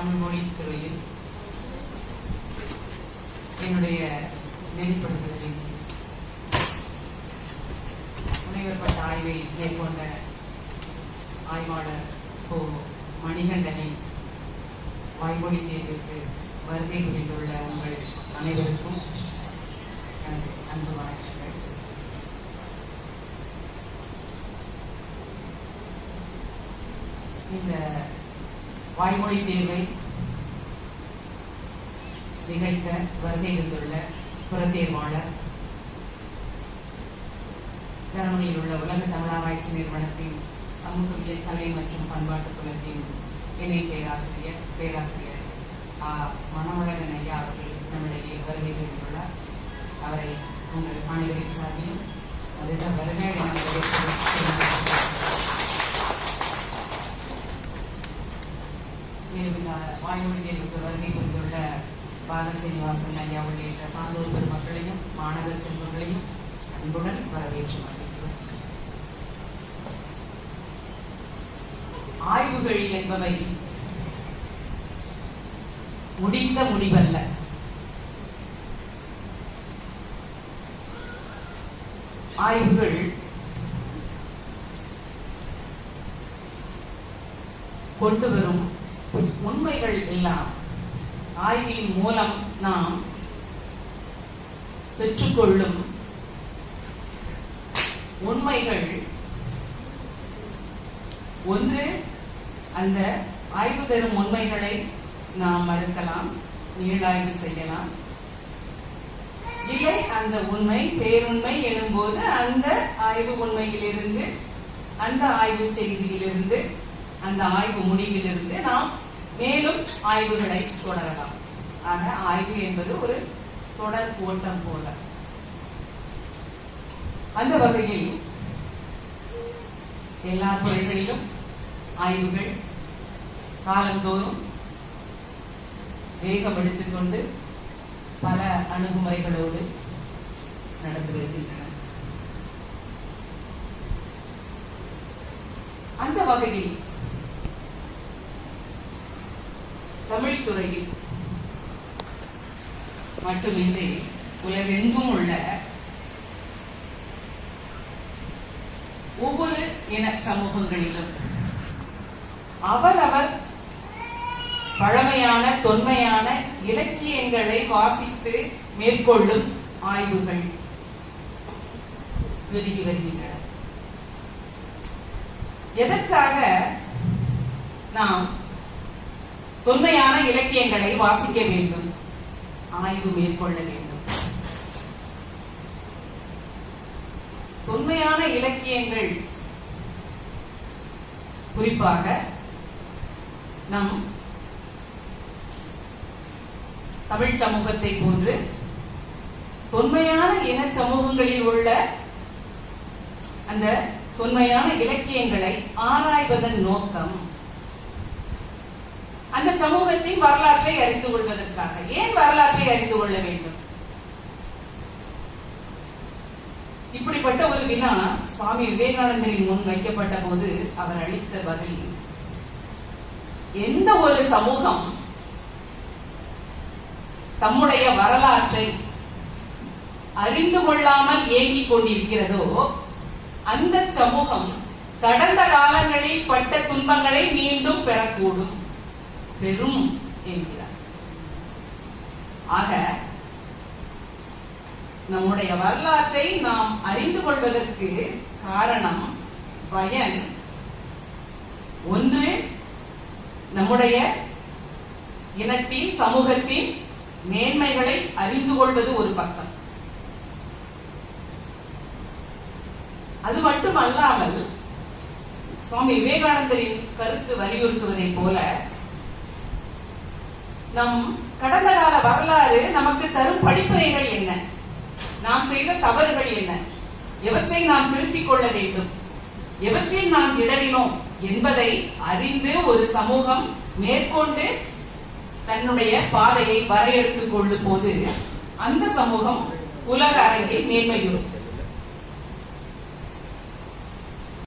தமிழ் மொழித்துறையில் என்னுடைய நெறிப்படுத்துதலில் முனைவர் பட்ட ஆய்வை மேற்கொண்ட ஆய்வாளர் கோ மணிகண்டனின் வாய்மொழி தேர்விற்கு வருகை புரிந்துள்ள உங்கள் அனைவருக்கும் எனது அன்பு வணக்கங்கள். இந்த வாய்மொழி தேர்வை நிகழ்த்த வருகை இருந்துள்ள புறத்தேர்வாளர், தரமணியில் உள்ள உலக தமிழாராய்ச்சி நிறுவனத்தின் சமூகவியல் கலை மற்றும் பண்பாட்டு புலத்தின் இணை பேராசிரியர் மனோழகன் ஐயா அவர்கள் நம்மிடையே வருகை புரிந்துள்ளார். அவரை உங்கள் அனைவரின் சார்பிலும் வாய்மொழி தேர்வுக்கு வருகை புரிந்துள்ள பாலசீனிவாசன் ஐயா உள்ளிட்ட சான்றோர் பெருமக்களையும் மாணவர் செல்வங்களையும் அன்புடன் வரவேற்று வருகிறோம். ஆய்வுகள் என்பவை முடிந்த முடிவல்ல. ஆய்வுகள் கொண்டு வரும் உண்மைகள் எல்லாம் ஆய்வின் மூலம் நாம் பெற்றுக்கொள்ளும் உண்மைகள் ஒன்று, அந்த ஆய்வு தரும் உண்மைகளை நாம் மறுக்கலாம், நீளாய்வு செய்யலாம். இல்லை, அந்த உண்மை பேருண்மை எனும்போது அந்த ஆய்வு உண்மையிலிருந்து, அந்த ஆய்வு செய்தியிலிருந்து, அந்த ஆய்வு முடிவிலிருந்து நாம் மேலும் ஆய்வுகளை தொடரலாம். ஆக ஆய்வு என்பது ஒரு தொடர் ஓட்டம் போல. அந்த வகையில் எல்லா துறைகளிலும் ஆய்வுகள் காலந்தோறும் வேகம் எடுத்துக்கொண்டு பல அணுகுமுறைகளோடு நடந்து வருகின்றன. அந்த வகையில் தமிழ் துறையில் மட்டுமின்றி உலகெங்கும் உள்ள ஒவ்வொரு இன சமூகங்களிலும் அவரவர் பழமையான தொன்மையான இலக்கியங்களை வாசித்து மேற்கொள்ளும் ஆய்வுகள் பெருகி வருகின்றன. எதற்காக நாம் தொன்மையான இலக்கியங்களை வாசிக்க வேண்டும், ஆய்வு மேற்கொள்ள வேண்டும்? தொன்மையான இலக்கியங்கள் குறிப்பாக நம் தமிழ் சமூகத்தை போன்று தொன்மையான இன சமூகங்களில் உள்ள அந்த தொன்மையான இலக்கியங்களை ஆராய்வதன் நோக்கம் அந்த சமூகத்தின் வரலாற்றை அறிந்து கொள்வதற்காக. ஏன் வரலாற்றை அறிந்து கொள்ள வேண்டும்? இப்படிப்பட்ட ஒரு வினா சுவாமி விவேகானந்தரின் முன் வைக்கப்பட்ட போது அவர் அளித்த பதில், எந்த ஒரு சமூகம் தம்முடைய வரலாற்றை அறிந்து கொள்ளாமல் ஏங்கிக் கொண்டிருக்கிறதோ அந்த சமூகம் கடந்த காலங்களில் பட்ட துன்பங்களை மீண்டும் பெறக்கூடும், பெரும் என்கிறார். ஆக நம்முடைய வரலாற்றை நாம் அறிந்து கொள்வதற்கு காரணம், பயன் ஒன்று, நம்முடைய இனத்தின் சமூகத்தின் மேன்மைகளை அறிந்து கொள்வது ஒரு பக்கம். அது மட்டுமல்லாமல் சுவாமி விவேகானந்தரின் கருத்து வலியுறுத்துவதை போல நம் கடந்த கால வரலாறு நமக்கு தரும் படிப்பினைகள் என்ன, நாம் செய்த தவறுகள் என்ன, எவற்றை நாம் திருத்திக் கொள்ள வேண்டும், எவற்றில் நாம் இடறினோம் என்பதை அறிந்து ஒரு சமூகம் மேற்கொண்டு தன்னுடைய பாதையை வரையறுத்துக் கொள்ளும் போது அந்த சமூகம் உலக அரங்கில் மேன்மையுறும்.